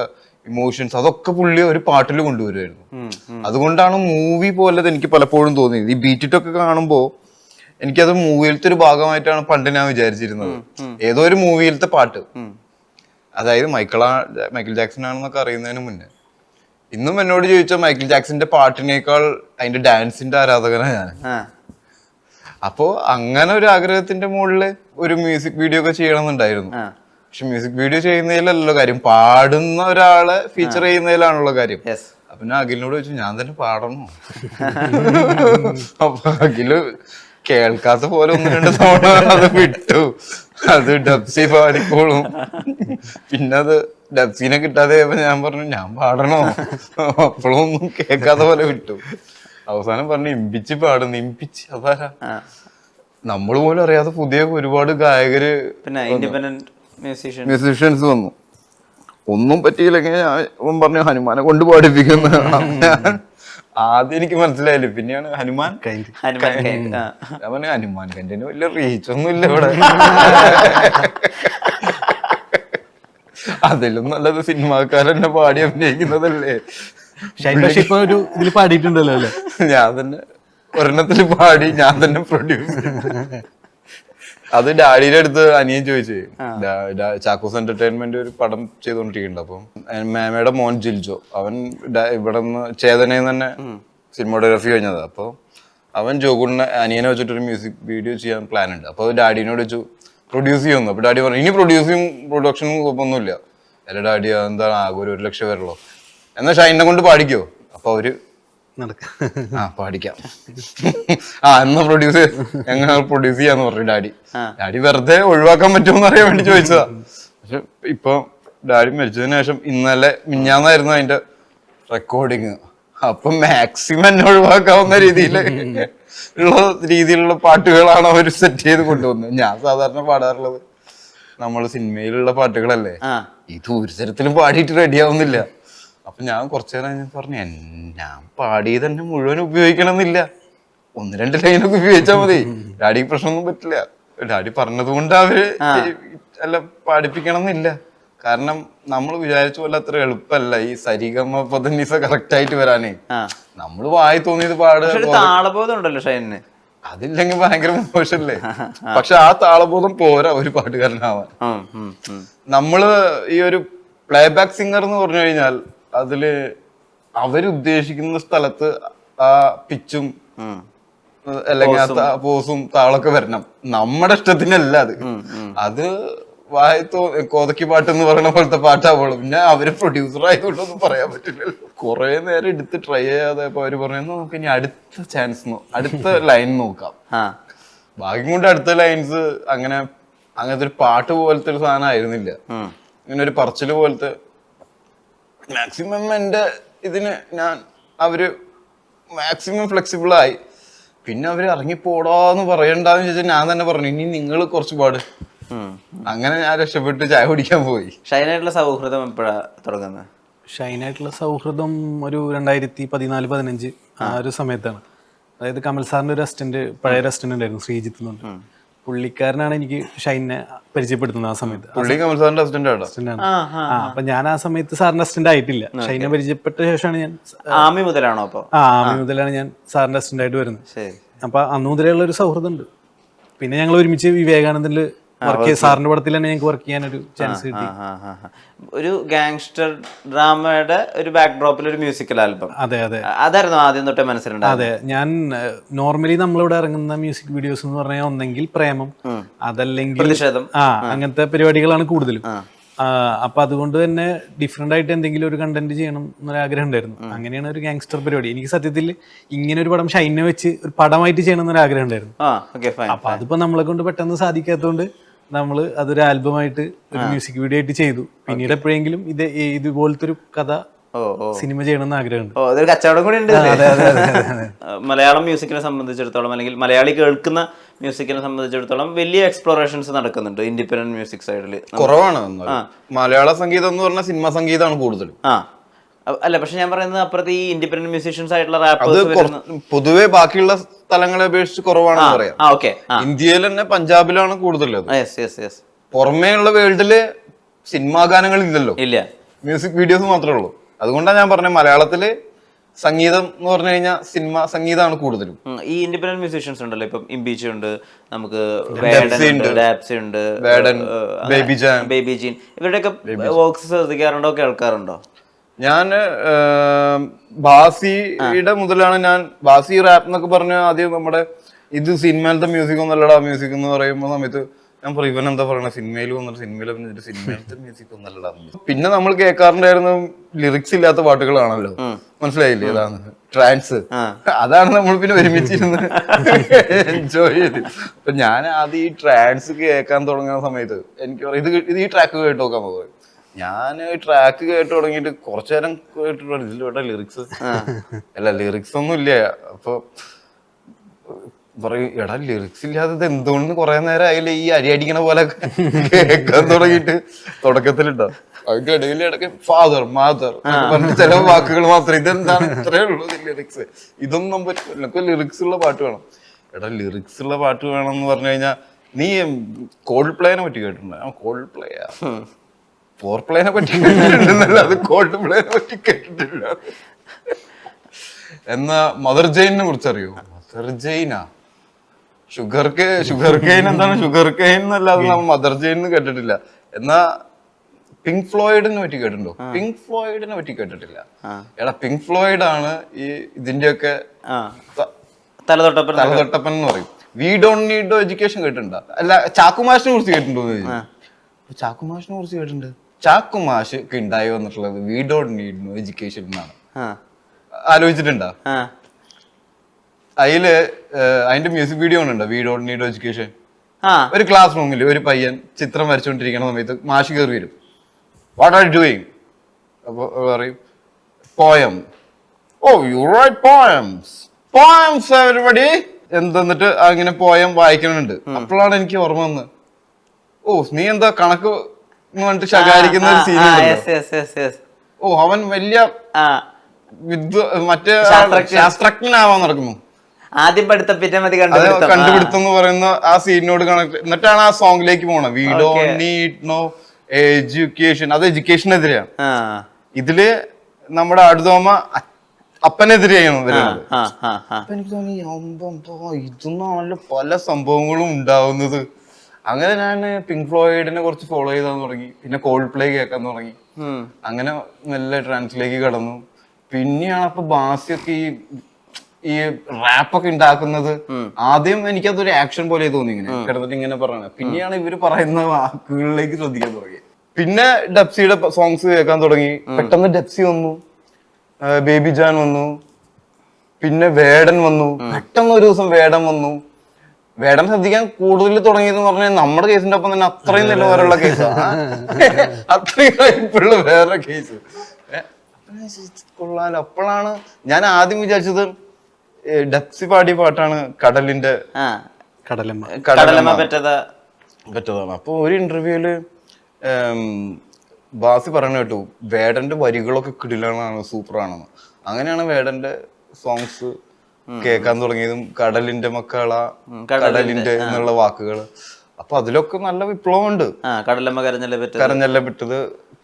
ഇമോഷൻസ്, അതൊക്കെ പുള്ളി ഒരു പാട്ടിൽ കൊണ്ടുവരുമായിരുന്നു. അതുകൊണ്ടാണ് മൂവി പോലെ എനിക്ക് പലപ്പോഴും തോന്നിയത്. ഈ ബീറ്റിട്ടൊക്കെ കാണുമ്പോൾ എനിക്കത് മൂവിയിലത്തെ ഒരു ഭാഗമായിട്ടാണ് പണ്ട് ഞാൻ വിചാരിച്ചിരുന്നത്. ഏതോ ഒരു മൂവിയിലത്തെ പാട്ട്, അതായത് മൈക്കിൾ ജാക്സൺ ആണെന്നൊക്കെ അറിയുന്നതിന് മുന്നേ. ഇന്നും എന്നോട് ചോദിച്ചാൽ മൈക്കിൾ ജാക്സന്റെ പാട്ടിനേക്കാൾ അതിന്റെ ഡാൻസിന്റെ ആരാധകനാണ് ഞാൻ. അപ്പോ അങ്ങനെ ഒരു ആഗ്രഹത്തിന്റെ മുകളില് ഒരു മ്യൂസിക് വീഡിയോ ഒക്കെ ചെയ്യണമെന്നുണ്ടായിരുന്നു. പക്ഷെ മ്യൂസിക് വീഡിയോ ചെയ്യുന്നതിലല്ലോ കാര്യം, പാടുന്ന ഒരാളെ ഫീച്ചർ ചെയ്യുന്നതിലാണുള്ള കാര്യം. അപ്പൊ ഞാൻ അഖിലിനോട് ചോദിച്ചു, ഞാൻ തന്നെ പാടണോ? അപ്പൊ അഖില് കേൾക്കാത്ത പോലെ 1-2 തവണ അത് വിട്ടു. അത് ഡബ്സി പാടിക്കോളും. പിന്നെ അത് ഡബ്സിനെ കിട്ടാതെ ഞാൻ പറഞ്ഞു ഞാൻ പാടണോ? അപ്പോഴും ഒന്നും കേൾക്കാത്ത പോലെ വിട്ടു. അവസാനം പറഞ്ഞു ഇമ്പിച്ച് പാടുന്നു. ഇമ്പിച്ച് അതാരാ? നമ്മൾ പോലും അറിയാത്ത പുതിയ ഒരുപാട് ഗായകര് പിന്നെ ഇൻഡിപെൻഡന്റ് മ്യൂസീഷ്യൻ മ്യൂസീഷ്യൻസ് വന്നു. ഒന്നും പറ്റിയില്ലെങ്കിൽ ഞാൻ പറഞ്ഞു ഹനുമാനെ കൊണ്ട് പാടിപ്പിക്കുന്ന. ആദ്യം എനിക്ക് മനസ്സിലായില്ല, പിന്നെയാണ് ഹനുമാൻ ഞാൻ പറഞ്ഞു ഹനുമാൻ കണ്ടിന് വലിയ റീച്ച് ഒന്നും ഇല്ല ഇവിടെ. അതിലും നല്ലത് സിനിമാക്കാരെന്നെ പാടി അഭിനയിക്കുന്നതല്ലേ. പക്ഷെ ഇപ്പൊ ഒരു ഇതിൽ പാടിയിട്ടുണ്ടല്ലോ അല്ലേ? ഞാൻ തന്നെ ഒരെണ്ണത്തിൽ പാടി, ഞാൻ തന്നെ പ്രൊഡ്യൂസ്. അത് ഡാഡിയുടെ അടുത്ത് അനിയൻ ചോദിച്ചു. ചാക്കോസ് എന്റർടൈൻമെന്റ് ഒരു പടം ചെയ്തോണ്ടിരിക്കുന്നുണ്ട്. അപ്പം മേമയുടെ മോൻ ജിൽജോ, അവൻ ഇവിടെ നിന്ന് ചേതനയിൽ തന്നെ സിനിമോഗ്രാഫി കഴിഞ്ഞത്. അപ്പൊ അവൻ ജോഗുണിനെ അനിയനെ വെച്ചിട്ടൊരു മ്യൂസിക് വീഡിയോ ചെയ്യാൻ പ്ലാൻ ഉണ്ട്. അപ്പൊ ഡാഡിനോട് വെച്ചു പ്രൊഡ്യൂസ് ചെയ്യുന്നു. അപ്പൊ ഡാഡി പറഞ്ഞു ഇനി പ്രൊഡ്യൂസിങ് പ്രൊഡക്ഷനും കുഴപ്പമൊന്നുമില്ല. അല്ല ഡാഡി അതെന്താണ് ആകെ 1 ലക്ഷം വരുള്ളൂ, എന്നാ ഷൈനെ കൊണ്ട് പാടിക്കോ. അപ്പൊ അവര് പാടിക്കാം എന്നാ പ്രൊഡ്യൂസ് എങ്ങനെ പ്രൊഡ്യൂസ് ചെയ്യാന്ന് പറഞ്ഞു ഡാഡി. ഡാഡി വെറുതെ ഒഴിവാക്കാൻ പറ്റുമോ അറിയാൻ വേണ്ടി ചോദിച്ചതാ. പക്ഷെ ഇപ്പൊ ഡാഡി മരിച്ചതിന് ശേഷം ഇന്നലെ മിഞ്ഞാന്നായിരുന്നു അതിന്റെ റെക്കോർഡിങ്. അപ്പൊ മാക്സിമം എന്നെ ഒഴിവാക്കാവുന്ന രീതിയിലുള്ള പാട്ടുകളാണ് അവർ സെറ്റ് ചെയ്ത് കൊണ്ടുവന്നത്. ഞാൻ സാധാരണ പാടാറുള്ളത് നമ്മൾ സിനിമയിലുള്ള പാട്ടുകളല്ലേ, ഇത് ഒരു തരത്തിലും പാടിയിട്ട് റെഡിയാവുന്നില്ല. അപ്പൊ ഞാൻ കുറച്ചു നേരം പറഞ്ഞു ഞാൻ പാടിയത് തന്നെ മുഴുവൻ ഉപയോഗിക്കണം എന്നില്ല, 1-2 ലൈനൊക്കെ ഉപയോഗിച്ചാൽ മതി, ഡാഡിക്ക് പ്രശ്നമൊന്നും പറ്റില്ല. ഡാഡി പറഞ്ഞത് കൊണ്ട് അവര് അല്ല പാടിപ്പിക്കണം എന്നില്ല. കാരണം നമ്മൾ വിചാരിച്ച പോലെ അത്ര എളുപ്പമല്ല ഈ സരിഗമ പദനിസ കറക്റ്റ് ആയിട്ട് വരാനേ. നമ്മള് വായി തോന്നിയത് താളബോധം ഉണ്ടല്ലോ ഷൈനിന്, അതില്ലെങ്കിൽ ഭയങ്കര മോശമല്ലേ. പക്ഷെ ആ താളബോധം പോരാ ഒരു പാട്ടുകാരനാവാൻ. നമ്മള് ഈ ഒരു പ്ലേ ബാക്ക് സിംഗർ എന്ന് പറഞ്ഞു കഴിഞ്ഞാൽ അതില് അവരുദ്ദേശിക്കുന്ന സ്ഥലത്ത് ആ പിച്ചും അല്ലെങ്കിൽ ആ പോസും താളൊക്കെ വരണം. നമ്മുടെ ഇഷ്ടത്തിനല്ല അത് വായി കോതക്കി പാട്ട് എന്ന് പറയുന്ന പോലത്തെ പാട്ടാവുള്ളൂ. പിന്നെ അവര് പ്രൊഡ്യൂസർ ആയതുകൊണ്ടൊന്നും പറയാൻ പറ്റില്ലല്ലോ. കുറെ നേരം എടുത്ത് ട്രൈ ചെയ്യാതെ അവര് പറയുന്നു നമുക്ക് ഇനി അടുത്ത ചാൻസ് അടുത്ത ലൈൻ നോക്കാം. ഭാഗ്യം കൊണ്ട് അടുത്ത ലൈൻസ് അങ്ങനത്തെ ഒരു പാട്ട് പോലത്തെ ഒരു സാധനം ആയിരുന്നില്ല. ഇങ്ങനെ ഒരു പറച്ചില് പോലത്തെ മാക്സിമം എന്റെ ഇതിന് അവര് മാക്സിമം ഫ്ലെക്സിബിൾ ആയി. പിന്നെ അവര് ഇറങ്ങിപ്പോടാന്ന് പറയണ്ടെന്ന് ചോദിച്ചാൽ ഞാൻ തന്നെ പറഞ്ഞു ഇനി നിങ്ങൾ കുറച്ച് പാട്. അങ്ങനെ ഞാൻ രക്ഷപ്പെട്ട് ചായ കുടിക്കാൻ പോയി. ഷൈനായിട്ടുള്ള സൗഹൃദം എപ്പോഴാ തുടങ്ങുന്നത്? ഷൈനായിട്ടുള്ള സൗഹൃദം ഒരു 2014-15 ആ ഒരു സമയത്താണ്. അതായത് കമൽ സാറിന്റെ ഒരു പഴയ അസിസ്റ്റന്റ് ഉണ്ടായിരുന്നു, ശ്രീജിത്ത് എന്നുണ്ട്. പുള്ളിക്കാരനാണ് എനിക്ക് ഷൈനെ പരിചയപ്പെടുത്തുന്നത്. ആ സമയത്ത് അപ്പൊ ഞാൻ ആ സമയത്ത് സാറിന്റെ അസിസ്റ്റന്റ് ആയിട്ടില്ല. ഷൈനെ പരിചയപ്പെട്ട ശേഷമാണ് ഞാൻ ആമി മുതലാണോ? ആമി മുതലാണ് ഞാൻ സാറിന്റെ അസിസ്റ്റന്റ് ആയിട്ട് വരുന്നത്. അപ്പൊ അന്ന് മുതലുള്ള ഒരു സൗഹൃദം ഉണ്ട്. പിന്നെ ഞങ്ങൾ ഒരുമിച്ച് വിവേകാനന്ദനിൽ സാറിന്റെ പടത്തിൽ തന്നെ ഞങ്ങൾക്ക് വർക്ക് ചെയ്യാൻ ഒരു ചാൻസ് കിട്ടി. ഒരു ഗാങ്സ്റ്റർ ഡ്രാമയുടെ ഒരു ബാക്ക്ഡ്രോപ്പിൽ ഒരു മ്യൂസിക്കൽ ആൽബം. അതെ അതെ, അതായിരുന്നു ആദ്യം തൊട്ടേ മനസ്സിലുണ്ട്. അതെ, ഞാൻ നോർമലി നമ്മളിവിടെ ഇറങ്ങുന്ന മ്യൂസിക് വീഡിയോസ് എന്ന് പറഞ്ഞാൽ ഒന്നെങ്കിൽ പ്രേമം, അതല്ലെങ്കിൽ പ്രതിഷേധം, അങ്ങനത്തെ പരിപാടികളാണ് കൂടുതലും. അപ്പൊ അതുകൊണ്ട് തന്നെ ഡിഫറെന്റ് ആയിട്ട് എന്തെങ്കിലും ഒരു കണ്ടന്റ് ചെയ്യണം എന്നൊരാഗ്രഹം ഉണ്ടായിരുന്നു. അങ്ങനെയാണ് ഒരു ഗാങ്സ്റ്റർ പരിപാടി. എനിക്ക് സത്യത്തിൽ ഇങ്ങനെ ഒരു പടം ഷൈനെ വെച്ച് ഒരു പടമായിട്ട് ചെയ്യണം എന്നൊരാഗ്രഹം ഉണ്ടായിരുന്നു. അപ്പൊ അതിപ്പോ നമ്മളെ കൊണ്ട് പെട്ടെന്ന് സാധിക്കാത്തതുകൊണ്ട് നമ്മള് അതൊരു ആൽബമായിട്ട് ഒരു മ്യൂസിക് വീഡിയോ ആയിട്ട് ചെയ്തു. പിന്നീട് എപ്പോഴെങ്കിലും ഇതുപോലത്തെ ഒരു കഥ സിനിമ ചെയ്യണമെന്ന് ആഗ്രഹമുണ്ട്. അതൊരു കച്ചവടം കൂടി ഉണ്ട്. മലയാളം മ്യൂസിക്കിനെ സംബന്ധിച്ചിടത്തോളം അല്ലെങ്കിൽ മലയാളി കേൾക്കുന്ന മ്യൂസിക്കിനെ സംബന്ധിച്ചിടത്തോളം വലിയ എക്സ്പ്ലോറേഷൻസ് നടക്കുന്നുണ്ട് ഇൻഡിപെൻഡന്റ് മ്യൂസിക് സൈഡിൽ. കുറവാണ് മലയാള സംഗീതം എന്ന് പറഞ്ഞാൽ സിനിമ സംഗീതമാണ് കൂടുതലും. അല്ല, പക്ഷെ ഞാൻ പറയുന്നത് അപ്പുറത്ത് ഈ ഇൻഡിപെൻഡന്റ് മ്യൂസീഷ്യൻസ് ആയിട്ടുള്ള റാപ്പേഴ്സ് പൊതുവെ ബാക്കിയുള്ള സ്ഥലങ്ങളെ അപേക്ഷിച്ച് കുറവാണെന്ന് പറയാം. ഇന്ത്യയിൽ തന്നെ പഞ്ചാബിലാണ് കൂടുതൽ. പുറമേ ഉള്ള വേൾഡില് സിനിമാ ഗാനങ്ങൾ ഇല്ലല്ലോ, ഇല്ല, മ്യൂസിക് വീഡിയോസ് മാത്രമേ ഉള്ളൂ. അതുകൊണ്ടാണ് ഞാൻ പറഞ്ഞത് മലയാളത്തില് സംഗീതം എന്ന് പറഞ്ഞു കഴിഞ്ഞാൽ സിനിമ സംഗീതമാണ് കൂടുതലും. ഈ ഇൻഡിപെൻഡന്റ് മ്യൂസീഷ്യൻസ് ഉണ്ടല്ലോ, ഇപ്പം ഇംബീച്ചി ഉണ്ട്, നമുക്ക് ബേബി ജീൻ, ഇവരുടെയൊക്കെ വർക്ക്സ് ശ്രദ്ധിക്കാറുണ്ടോ, കേൾക്കാറുണ്ടോ? ഞാൻ ബാസിയുടെ മുതലാണ് ബാസി റാപ്പ് എന്നൊക്കെ പറഞ്ഞ ആദ്യം നമ്മുടെ ഇത് സിനിമയിലത്തെ മ്യൂസിക് ഒന്നല്ലടാ മ്യൂസിക് എന്ന് പറയുമ്പോൾ സമയത്ത് ഞാൻ പറയും ഇവൻ എന്താ പറയണ, സിനിമയിൽ വന്നിട്ട് സിനിമയിലത്തെ മ്യൂസിക് ഒന്നല്ലടാ. പിന്നെ നമ്മൾ കേൾക്കാറുണ്ടായിരുന്നു ലിറിക്സ് ഇല്ലാത്ത പാട്ടുകളാണല്ലോ, മനസ്സിലായില്ലേ? അതാണ് ട്രാൻസ്. അതാണ് നമ്മൾ പിന്നെ ഒരുമിച്ചിരുന്ന് എൻജോയ് ചെയ്ത്. അപ്പൊ ഞാൻ ആദ്യം ഈ ട്രാൻസ് കേൾക്കാൻ തുടങ്ങുന്ന സമയത്ത് എനിക്ക് പറയും ഇത് ഈ ട്രാക്ക് കേട്ട് നോക്കാൻ പോകും. ഞാൻ ട്രാക്ക് കേട്ട് തുടങ്ങിയിട്ട് കുറച്ചു നേരം കേട്ടിട്ട് ഇതിലൂടെ ലിറിക്സ് ലിറിക്സ് ഒന്നും ഇല്ല. അപ്പൊ പറയും എടാ ലിറിക്സ് ഇല്ലാത്തത് എന്തുകൊണ്ട് കുറെ നേരം ആയില്ലേ ഈ അരി അടിക്കണ പോലെ കേൾക്കാൻ തുടങ്ങിയിട്ട് തുടക്കത്തിലുണ്ടോ അതിന്റെ ഇടയിൽ ഇടയ്ക്ക് ഫാദർ മാതർ പറഞ്ഞ ചില വാക്കുകൾ മാത്രം ഇതെന്താണ് ഇത്രയേ ഉള്ളൂ ലിറിക്സ് ഇതൊന്നും പറ്റില്ല എനിക്ക് ലിറിക്സ് ഉള്ള പാട്ട് വേണം എടാ ലിറിക്സ് ഉള്ള പാട്ട് വേണം എന്ന് പറഞ്ഞു കഴിഞ്ഞാൽ നീ കോൾഡ് പ്ലേനെ പറ്റി കേട്ടിട്ടുണ്ട് കോൾഡ് പ്ലേയാ ഫോർ പ്ലേനെ പറ്റി കേട്ടിട്ടുണ്ടല്ലോ അത് കോൾഡ് പ്ലേനെ പറ്റി കേട്ടിട്ടില്ല എന്നാ മദർ ജെയിനെ കുറിച്ച് അറിയോ മദർ ജെയിനാ ഷുഗർ കെയിൻ എന്താണ് ഷുഗർ കെയിൻ എന്നല്ലാതെ നമ്മൾ മദർ ജെയിൻ കേട്ടിട്ടില്ല എന്നാ പിങ്ക് ഫ്ലോയിഡിനെ പറ്റി കേട്ടിട്ടുണ്ടോ പിങ്ക് ഫ്ലോയിഡിനെ പറ്റി കേട്ടിട്ടില്ല എടാ പിങ്ക് ഫ്ലോയിഡ് ആണ് ഈ ഇതിന്റെയൊക്കെ തലതൊട്ടപ്പൻ എന്ന് പറയും വി ഡോണ്ട് നീഡ് എഡ്യൂക്കേഷൻ കേട്ടിട്ടുണ്ടോ അല്ല ചാക്കുമാഷിനെ കുറിച്ച് കേട്ടിട്ടുണ്ടോ ചാക്കുമാഷിനെ കുറിച്ച് കേട്ടിട്ടുണ്ട് ചാക്കുമാഷ് ഒക്കെ ഉണ്ടായി വന്നിട്ടുള്ളത് വി ഡോണ്ട് നീഡ് എഡ്യൂക്കേഷൻ എന്നാണ് ആലോചിച്ചിട്ടുണ്ടോ അതിന്റെ മ്യൂസിക് വീഡിയോ ഉണ്ടോ വി ഡോണ്ട് നീഡ് എഡ്യൂക്കേഷൻ ഒരു ക്ലാസ് റൂമിൽ ഒരു പയ്യൻ ചിത്രം വരച്ചുകൊണ്ടിരിക്കുന്ന സമയത്ത് മാഷ് കയറി വരും വാട്ട് ആർ ഡൂയിങ് അപ്പൊ പറയും പോയം ഓ യു റൈറ്റ് പോയംസ് എവരിബഡി എന്തെന്നിട്ട് അങ്ങനെ പോയം വായിക്കുന്നുണ്ട് അപ്പോഴാണ് എനിക്ക് ഓർമ്മ വന്നത് ഓ നീ എന്താ കണക്ക് പറഞ്ഞിട്ട് ശകാരിക്കുന്ന ഒരു സീൻ ഓ അവൻ വലിയ മറ്റേ ശാസ്ത്രജ്ഞനാവാൻ നടക്കുന്നു ആദ്യം കണ്ടുപിടുത്തം എന്ന് പറയുന്ന ആ സീനിനോട് കണക്ട് എന്നിട്ടാണ് ആ സോങ്ങിലേക്ക് പോണത് we don't need no education അത് എഡ്യൂക്കേഷനെതിരെയാണ് ഇതില് നമ്മുടെ അടുത്തോമ അപ്പനെതിരെയാണ് വരുന്നത് അപ്പൊ എനിക്ക് തോന്നി ഇതൊന്നാണല്ലോ പല സംഭവങ്ങളും ഉണ്ടാവുന്നത് അങ്ങനെ ഞാൻ പിങ്ക് ഫ്ലോയിഡിനെ കുറച്ച് ഫോളോ ചെയ്താൻ തുടങ്ങി പിന്നെ കോൾഡ് പ്ലേ കേൾക്കാൻ തുടങ്ങി അങ്ങനെ നല്ല ട്രാൻസിലേക്ക് കടന്നു പിന്നെയാണ് അപ്പൊ ബാസിയൊക്കെ ഈ റാപ്പൊക്കെ ഉണ്ടാക്കുന്നത് ആദ്യം എനിക്കതൊരു ആക്ഷൻ പോലെ തോന്നി ഇങ്ങനെ കിടന്നിട്ട് ഇങ്ങനെ പറയണത് പിന്നെയാണ് ഇവര് പറയുന്ന വാക്കുകളിലേക്ക് ശ്രദ്ധിക്കാൻ തുടങ്ങി പിന്നെ ഡെപ്സിയുടെ സോങ്സ് കേൾക്കാൻ തുടങ്ങി പെട്ടെന്ന് ഡെപ്സി വന്നു ബേബി ജാൻ വന്നു പിന്നെ വേടൻ വന്നു പെട്ടെന്ന് ഒരു ദിവസം വേടൻ വന്നു വേടൻ ശ്രദ്ധിക്കാൻ കൂടുതൽ തുടങ്ങിയെന്ന് പറഞ്ഞാൽ നമ്മുടെ കേസിന്റെ ഒപ്പം തന്നെ അത്രയും നിലവാരമുള്ള കേസാണ് അത്രയും ഇപ്പോഴുള്ള വേറെ കേസ് കൊള്ളാലോ അപ്പോഴാണ് ഞാൻ ആദ്യം വിചാരിച്ചത് ഡെപ്സി പാടിയ പാട്ടാണ് കടലിന്റെ കടലമ്മ പറ്റതാണ് അപ്പൊ ഒരു ഇന്റർവ്യൂല് ബാസി പറഞ്ഞു കേട്ടു വേടന്റെ വരികളൊക്കെ കിടിലാണ് സൂപ്പറാണെന്ന് അങ്ങനെയാണ് വേടന്റെ സോങ്സ് കേൾക്കാൻ തുടങ്ങിയതും കടലിന്റെ മക്കള കടലിന്റെ എന്നുള്ള വാക്കുകൾ അപ്പൊ അതിലൊക്കെ നല്ല വിപ്ലവം ഉണ്ട് കരഞ്ഞല്ലേ വിട്ടത്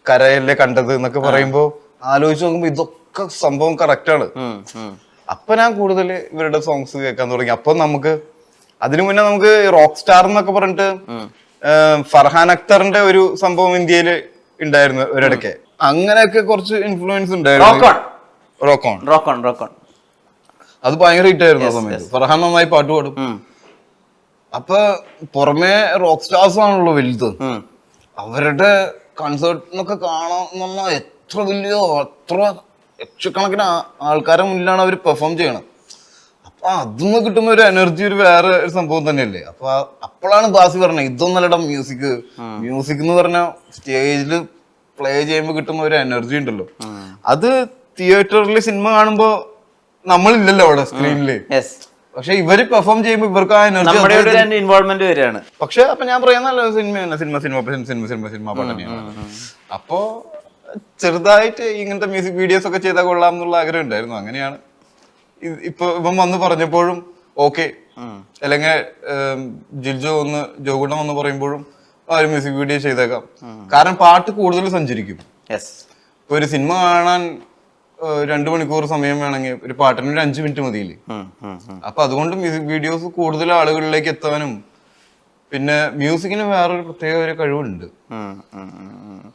കരയല്ലേ കണ്ടത് എന്നൊക്കെ പറയുമ്പോ ആലോചിച്ച് നോക്കുമ്പോ ഇതൊക്കെ സംഭവം കറക്റ്റാണ് അപ്പൊ ഞാൻ കൂടുതൽ ഇവരുടെ സോങ്സ് കേൾക്കാൻ തുടങ്ങി അപ്പൊ നമുക്ക് അതിനു മുന്നേ നമുക്ക് റോക്ക് സ്റ്റാർ എന്നൊക്കെ പറഞ്ഞിട്ട് ഫർഹാൻ അക്തറിന്റെ ഒരു സംഭവം ഇന്ത്യയിൽ ഉണ്ടായിരുന്നു ഒരിടയ്ക്ക് അങ്ങനെയൊക്കെ കുറച്ച് ഇൻഫ്ലുവൻസ് ഉണ്ടായിരുന്നു റോക്കോൺ അത് ഭയങ്കര ഹിറ്റ് ആയിരുന്നു ആ സമയത്ത് ഫർഹാൻ നന്നായി പാട്ട് പാടും അപ്പൊ പുറമെ റോക്ക് സ്റ്റാർസ് ആണല്ലോ വലുത് അവരുടെ കൺസേർട്ടിനൊക്കെ കാണാൻ എത്ര വലിയ അത്ര ലക്ഷക്കണക്കിന് ആൾക്കാരെ മുന്നിലാണ് അവർ പെർഫോം ചെയ്യണം അപ്പൊ അതിന്ന് കിട്ടുന്ന ഒരു എനർജി ഒരു വേറെ ഒരു സംഭവം തന്നെയല്ലേ അപ്പൊ അപ്പോഴാണ് ബാസി പറഞ്ഞത് ഇതൊന്നല്ലടാ മ്യൂസിക് എന്ന് പറഞ്ഞാൽ സ്റ്റേജിൽ പ്ലേ ചെയ്യുമ്പോൾ കിട്ടുന്ന ഒരു എനർജി ഉണ്ടല്ലോ അത് തിയേറ്ററിൽ സിനിമ കാണുമ്പോ നമ്മളില്ലല്ലോ അവിടെ സ്ക്രീനില് പക്ഷെ ഇവര് പെർഫോം ചെയ്യുമ്പോൾ ഇവർക്ക് ആ എനർജി ഇൻവോൾവ്മെന്റ് വരികയാണ് പക്ഷെ അപ്പൊ ഞാൻ പറയുന്നല്ലോ സിനിമ പാട്ട് തന്നെയാണ് അപ്പോ ചെറുതായിട്ട് ഇങ്ങനത്തെ മ്യൂസിക് വീഡിയോസ് ഒക്കെ ചെയ്താൽ കൊള്ളാം എന്നുള്ള ആഗ്രഹം ഉണ്ടായിരുന്നു അങ്ങനെയാണ് ഇപ്പൊ ഇവൻ വന്ന് പറഞ്ഞപ്പോഴും ഓക്കെ അല്ലെങ്കിൽ ജോഗുണം വന്ന് പറയുമ്പോഴും ആ ഒരു മ്യൂസിക് വീഡിയോ ചെയ്തേക്കാം കാരണം പാട്ട് കൂടുതൽ സഞ്ചരിക്കും ഇപ്പൊ ഒരു സിനിമ കാണാൻ 2 മണിക്കൂർ സമയം വേണമെങ്കിൽ ഒരു പാട്ടിന് ഒരു 5 മിനിറ്റ് മതിയില്ലേ അപ്പൊ അതുകൊണ്ട് മ്യൂസിക് വീഡിയോസ് കൂടുതൽ ആളുകളിലേക്ക് എത്താനും പിന്നെ മ്യൂസിക്കിന് വേറൊരു പ്രത്യേക ഒരു കഴിവുണ്ട്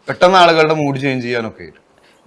പെട്ടെന്ന് ആളുകളുടെ മൂഡ് ചേഞ്ച് ചെയ്യാനൊക്കെ